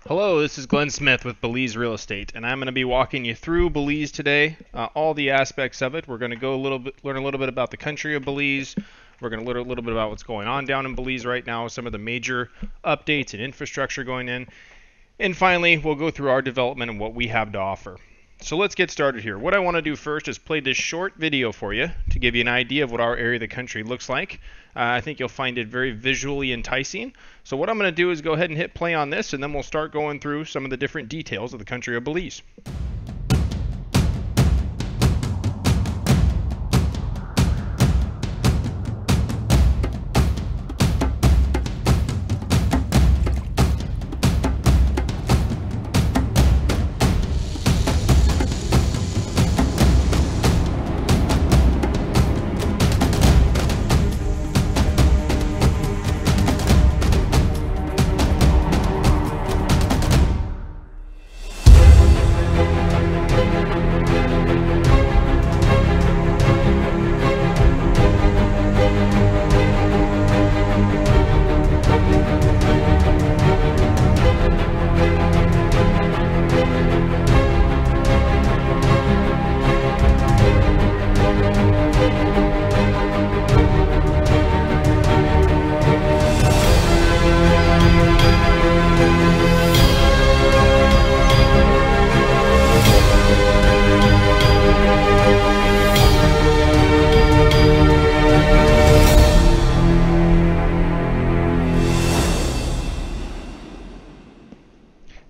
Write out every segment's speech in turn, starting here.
Hello, this is Glenn Smith with Belize Real Estate, and I'm going to be walking you through Belize today, all the aspects of it. We're going to learn a little bit about the country of Belize. We're going to learn a little bit about what's going on down in Belize right now, some of the major updates and infrastructure going in. And finally, we'll go through our development and what we have to offer. So let's get started here. What I want to do first is play this short video for you to give you an idea of what our area of the country looks like. I think you'll find it very visually enticing. So what I'm going to do is go ahead and hit play on this, and then we'll start going through some of the different details of the country of Belize.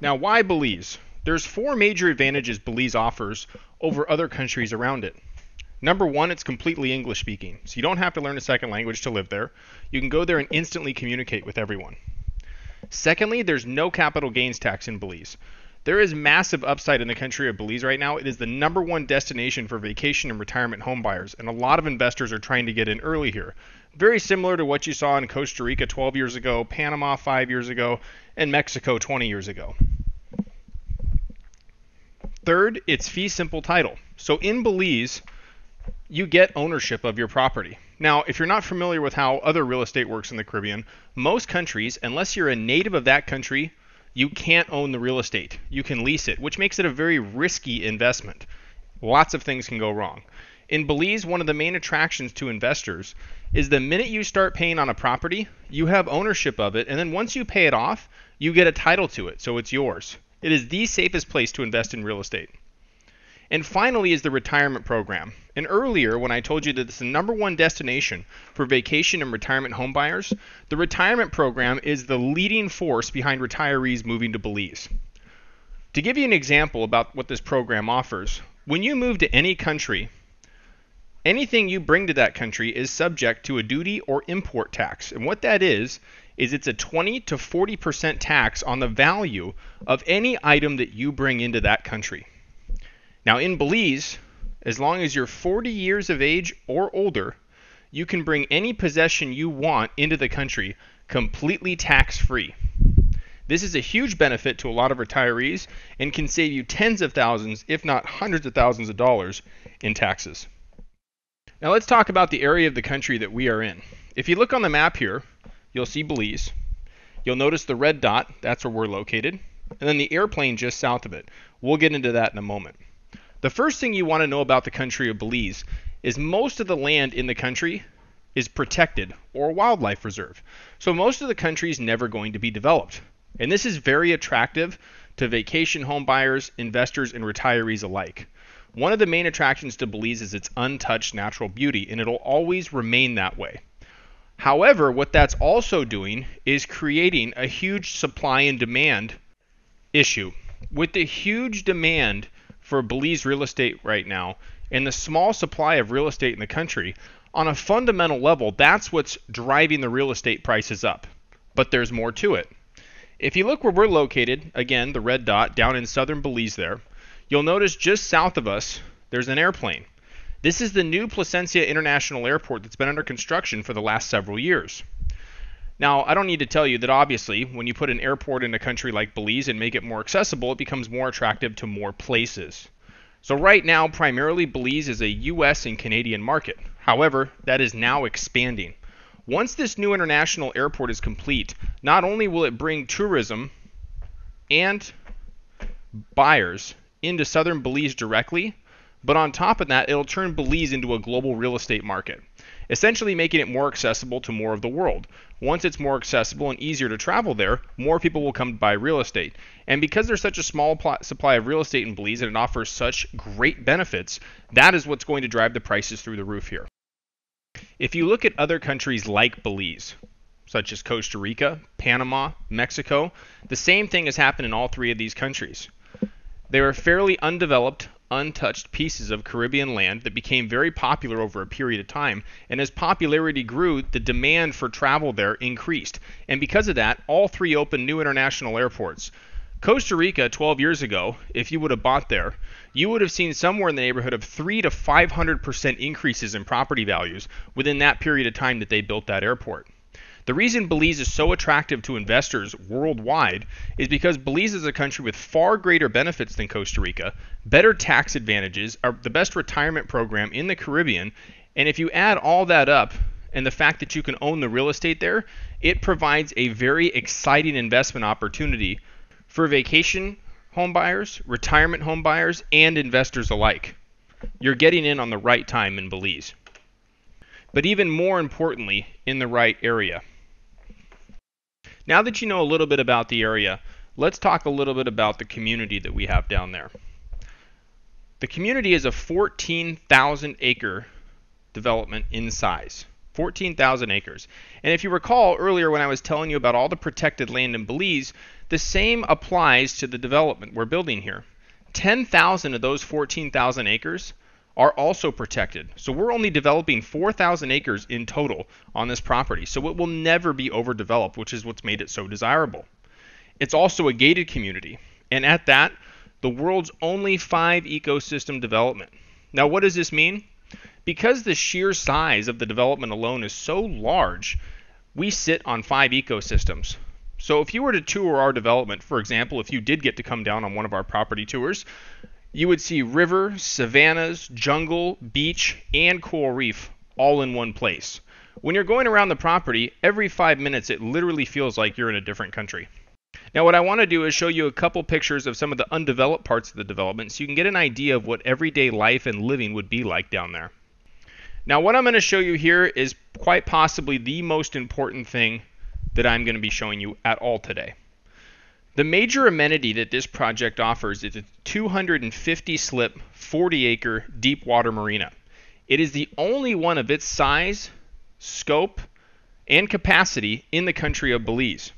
Now, why Belize? There's four major advantages Belize offers over other countries around it. Number one, it's completely English speaking, so you don't have to learn a second language to live there. You can go there and instantly communicate with everyone. Secondly, there's no capital gains tax in Belize. There is massive upside in the country of Belize right now. It is the number one destination for vacation and retirement home buyers, and a lot of investors are trying to get in early here. Very similar to what you saw in Costa Rica 12 years ago, Panama 5 years ago, and Mexico 20 years ago. Third, it's fee simple title. So in Belize, you get ownership of your property. Now, if you're not familiar with how other real estate works in the Caribbean, most countries, unless you're a native of that country, you can't own the real estate. You can lease it, which makes it a very risky investment. Lots of things can go wrong. In Belize, one of the main attractions to investors is the minute you start paying on a property, you have ownership of it, and then once you pay it off, you get a title to it, so it's yours. It is the safest place to invest in real estate. And finally is the retirement program. And earlier, when I told you that it's the number one destination for vacation and retirement home buyers, the retirement program is the leading force behind retirees moving to Belize. To give you an example about what this program offers, when you move to any country, anything you bring to that country is subject to a duty or import tax. And what that is it's a 20 to 40% tax on the value of any item that you bring into that country. Now in Belize, as long as you're 40 years of age or older, you can bring any possession you want into the country completely tax-free. This is a huge benefit to a lot of retirees and can save you tens of thousands, if not hundreds of thousands of dollars in taxes. Now let's talk about the area of the country that we are in. If you look on the map here, you'll see Belize. You'll notice the red dot, that's where we're located, and then the airplane just south of it. We'll get into that in a moment. The first thing you want to know about the country of Belize is most of the land in the country is protected or wildlife reserve. So most of the country is never going to be developed. And this is very attractive to vacation home buyers, investors, and retirees alike. One of the main attractions to Belize is its untouched natural beauty, and it'll always remain that way. However, what that's also doing is creating a huge supply and demand issue. With the huge demand for Belize real estate right now and the small supply of real estate in the country, on a fundamental level, that's what's driving the real estate prices up. But there's more to it. If you look where we're located, again, the red dot down in southern Belize there, you'll notice just south of us, there's an airplane. This is the new Placencia International Airport that's been under construction for the last several years. Now, I don't need to tell you that obviously when you put an airport in a country like Belize and make it more accessible, it becomes more attractive to more places. So right now, primarily Belize is a US and Canadian market. However, that is now expanding. Once this new international airport is complete, not only will it bring tourism and buyers into southern Belize directly, but on top of that, it'll turn Belize into a global real estate market, essentially making it more accessible to more of the world. Once it's more accessible and easier to travel there, more people will come to buy real estate. And because there's such a small supply of real estate in Belize and it offers such great benefits, that is what's going to drive the prices through the roof here. If you look at other countries like Belize, such as Costa Rica, Panama, Mexico, the same thing has happened in all three of these countries. They are fairly undeveloped, untouched pieces of Caribbean land that became very popular over a period of time, and as popularity grew, the demand for travel there increased. And because of that, all three opened new international airports. Costa Rica 12 years ago, if you would have bought there, you would have seen somewhere in the neighborhood of 300 to 500% increases in property values within that period of time that they built that airport. The reason Belize is so attractive to investors worldwide is because Belize is a country with far greater benefits than Costa Rica, better tax advantages, the best retirement program in the Caribbean, and if you add all that up and the fact that you can own the real estate there, it provides a very exciting investment opportunity for vacation home buyers, retirement home buyers, and investors alike. You're getting in on the right time in Belize. But even more importantly, in the right area. Now that you know a little bit about the area, let's talk a little bit about the community that we have down there. The community is a 14,000 acre development in size. 14,000 acres. And if you recall earlier when I was telling you about all the protected land in Belize, the same applies to the development we're building here. 10,000 of those 14,000 acres are also protected. So we're only developing 4,000 acres in total on this property. So it will never be overdeveloped, which is what's made it so desirable. It's also a gated community. And at that, the world's only 5 ecosystem development. Now what does this mean? Because the sheer size of the development alone is so large, we sit on 5 ecosystems. So if you were to tour our development, for example, if you did get to come down on one of our property tours, you would see river, savannas, jungle, beach, and coral reef all in one place. When you're going around the property, every 5 minutes it literally feels like you're in a different country. Now what I want to do is show you a couple pictures of some of the undeveloped parts of the development so you can get an idea of what everyday life and living would be like down there. Now what I'm going to show you here is quite possibly the most important thing that I'm going to be showing you at all today. The major amenity that this project offers is a 250 slip, 40 acre deep water marina. It is the only one of its size, scope, and capacity in the country of Belize.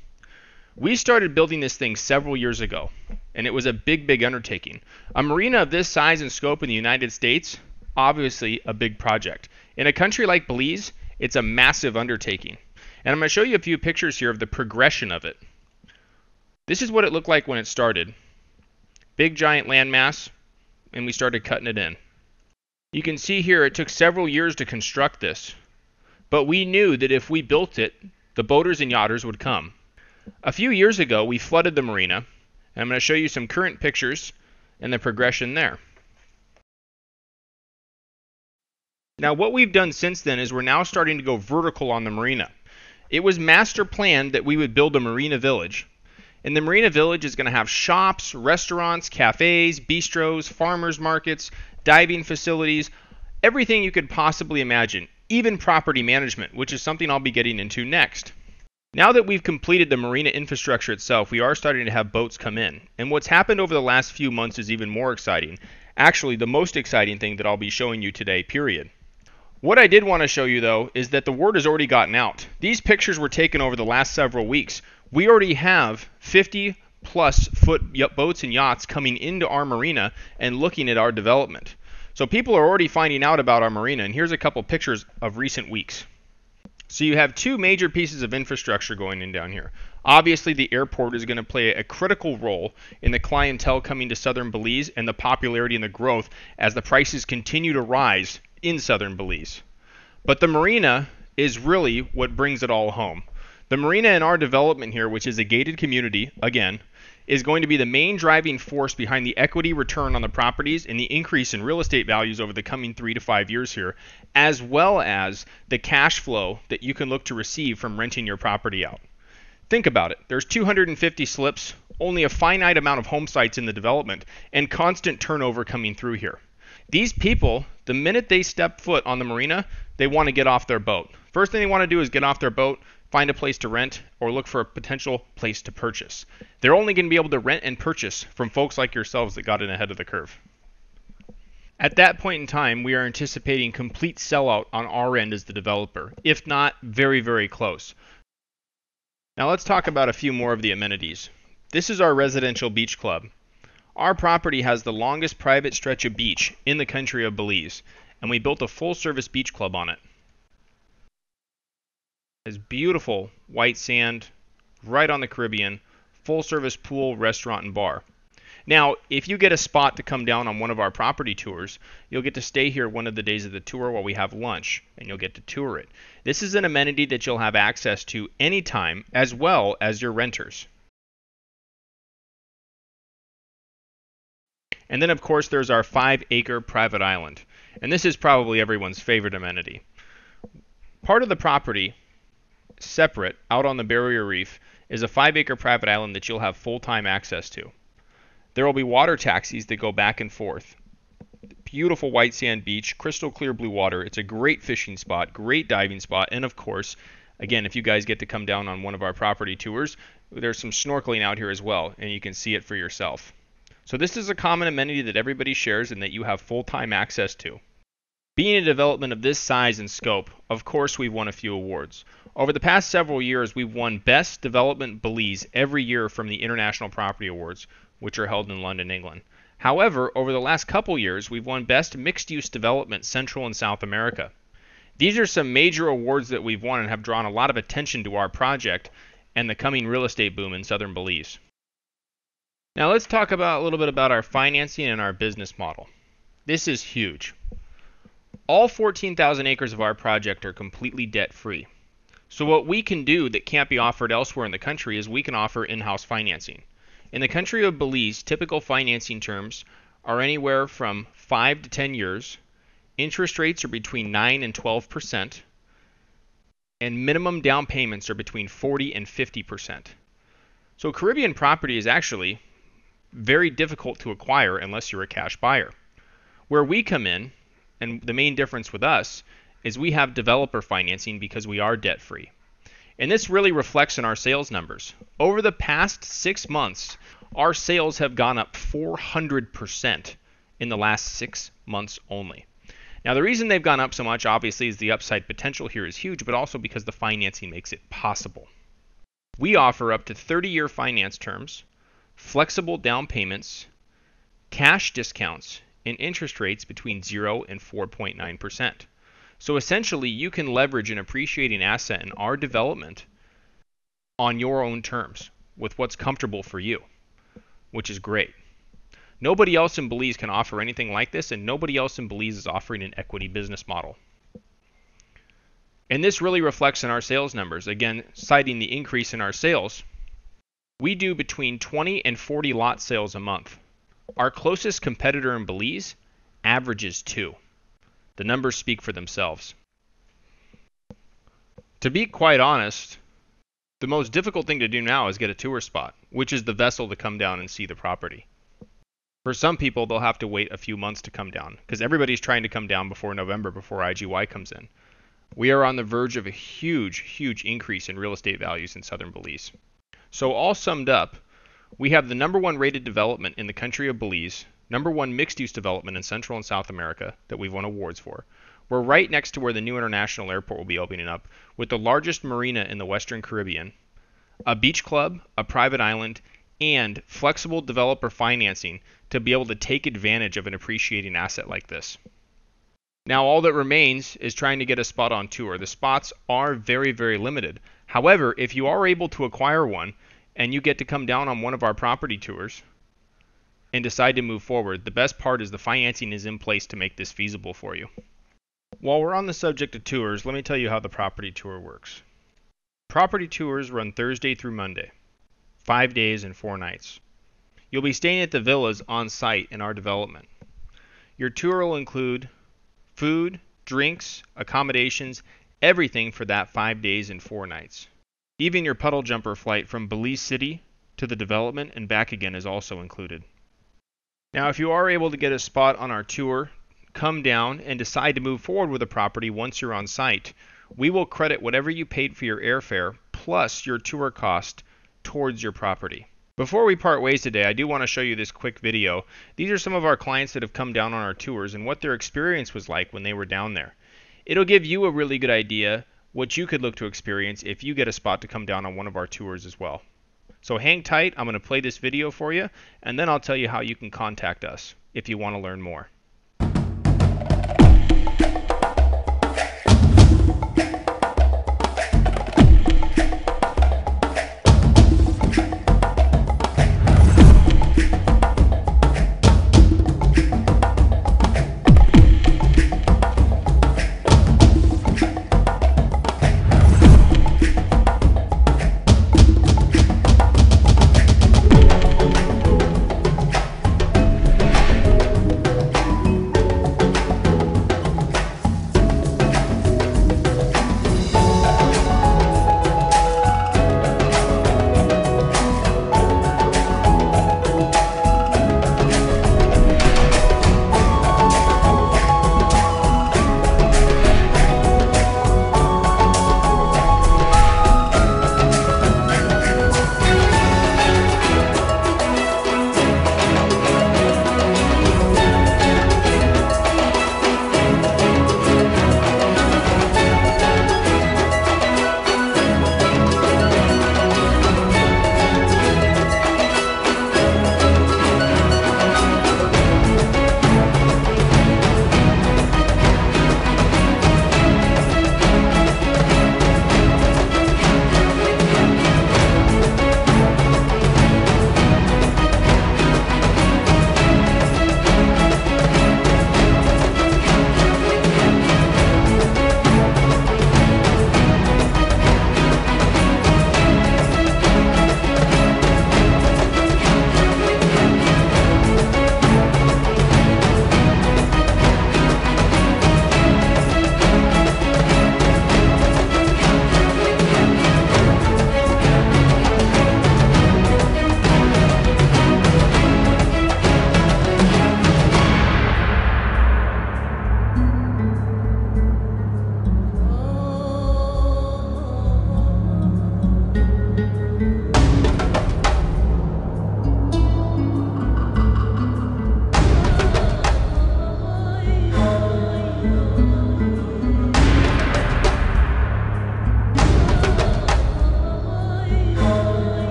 We started building this thing several years ago, and it was a big undertaking. A marina of this size and scope in the United States, obviously a big project. In a country like Belize, it's a massive undertaking. And I'm going to show you a few pictures here of the progression of it. This is what it looked like when it started. Big giant landmass, and we started cutting it in. You can see here it took several years to construct this, but we knew that if we built it, the boaters and yachters would come. A few years ago, we flooded the marina, and I'm going to show you some current pictures and the progression there. Now what we've done since then is we're now starting to go vertical on the marina. It was master planned that we would build a marina village. And the marina village is going to have shops, restaurants, cafes, bistros, farmers markets, diving facilities, everything you could possibly imagine, even property management, which is something I'll be getting into next. Now that we've completed the marina infrastructure itself, we are starting to have boats come in. And what's happened over the last few months is even more exciting. Actually, the most exciting thing that I'll be showing you today, period. What I did want to show you, though, is that the word has already gotten out. These pictures were taken over the last several weeks. We already have 50-plus foot boats and yachts coming into our marina and looking at our development. So people are already finding out about our marina, and here's a couple pictures of recent weeks. So you have 2 major pieces of infrastructure going in down here. Obviously, the airport is going to play a critical role in the clientele coming to southern Belize and the popularity and the growth as the prices continue to rise in southern Belize. But the marina is really what brings it all home. The marina in our development here, which is a gated community, again, is going to be the main driving force behind the equity return on the properties and the increase in real estate values over the coming 3 to 5 years here, as well as the cash flow that you can look to receive from renting your property out. Think about it. There's 250 slips only a finite amount of home sites in the development, and constant turnover coming through here. These people, the minute they step foot on the marina, they want to get off their boat. First thing they want to do is get off their boat, find a place to rent, or look for a potential place to purchase. They're only going to be able to rent and purchase from folks like yourselves that got in ahead of the curve. At that point in time, we are anticipating complete sellout on our end as the developer, if not very, very close. Now let's talk about a few more of the amenities. This is our residential beach club. Our property has the longest private stretch of beach in the country of Belize, and we built a full-service beach club on it. It's beautiful white sand, right on the Caribbean, full-service pool, restaurant, and bar. Now, if you get a spot to come down on one of our property tours, you'll get to stay here one of the days of the tour while we have lunch, and you'll get to tour it. This is an amenity that you'll have access to anytime, as well as your renters. And then, of course, there's our 5-acre private island. And this is probably everyone's favorite amenity. Part of the property, separate, out on the barrier reef, is a 5-acre private island that you'll have full-time access to. There will be water taxis that go back and forth. Beautiful white sand beach, crystal clear blue water. It's a great fishing spot, great diving spot, and of course, again, if you guys get to come down on one of our property tours, there's some snorkeling out here as well, and you can see it for yourself. So this is a common amenity that everybody shares and that you have full-time access to. Being a development of this size and scope, of course we've won a few awards. Over the past several years, we've won Best Development Belize every year from the International Property Awards, which are held in London, England. However, over the last couple years, we've won Best Mixed-Use Development Central and South America. These are some major awards that we've won and have drawn a lot of attention to our project and the coming real estate boom in southern Belize. Now let's talk about a little bit about our financing and our business model. This is huge. All 14,000 acres of our project are completely debt-free. So what we can do that can't be offered elsewhere in the country is we can offer in-house financing. In the country of Belize, typical financing terms are anywhere from 5 to 10 years. Interest rates are between 9 and 12%, and minimum down payments are between 40 and 50%. So Caribbean property is actually very difficult to acquire unless you're a cash buyer. Where we come in, and the main difference with us, is we have developer financing because we are debt-free. And this really reflects in our sales numbers. Over the past 6 months, our sales have gone up 400% in the last 6 months only. Now, the reason they've gone up so much, obviously, is the upside potential here is huge, but also because the financing makes it possible. We offer up to 30-year finance terms, flexible down payments, cash discounts, and interest rates between 0 and 4.9%. So essentially, you can leverage an appreciating asset in our development on your own terms with what's comfortable for you, which is great. Nobody else in Belize can offer anything like this, and nobody else in Belize is offering an equity business model. And this really reflects in our sales numbers. Again, citing the increase in our sales, we do between 20 and 40 lot sales a month. Our closest competitor in Belize averages 2. The numbers speak for themselves. To be quite honest, the most difficult thing to do now is get a tour spot, which is the vessel to come down and see the property. For some people, they'll have to wait a few months to come down, because everybody's trying to come down before November, before IGY comes in. We are on the verge of a huge, huge increase in real estate values in southern Belize. So all summed up, we have the #1 rated development in the country of Belize, #1 mixed-use development in Central and South America that we've won awards for. We're right next to where the new international airport will be opening up, with the largest marina in the Western Caribbean, a beach club, a private island, and flexible developer financing to be able to take advantage of an appreciating asset like this. Now all that remains is trying to get a spot on tour. The spots are very, very limited. However, if you are able to acquire one and you get to come down on one of our property tours and decide to move forward, the best part is the financing is in place to make this feasible for you. While we're on the subject of tours, let me tell you how the property tour works. Property tours run Thursday through Monday, 5 days and 4 nights. You'll be staying at the villas on site in our development. Your tour will include food, drinks, accommodations, everything for that 5 days and 4 nights. Even your puddle jumper flight from Belize City to the development and back again is also included. Now, if you are able to get a spot on our tour, come down, and decide to move forward with a property once you're on site, we will credit whatever you paid for your airfare plus your tour cost towards your property. Before we part ways today, I do want to show you this quick video. These are some of our clients that have come down on our tours and what their experience was like when they were down there. It'll give you a really good idea what you could look to experience if you get a spot to come down on one of our tours as well. So hang tight, I'm going to play this video for you, and then I'll tell you how you can contact us if you want to learn more.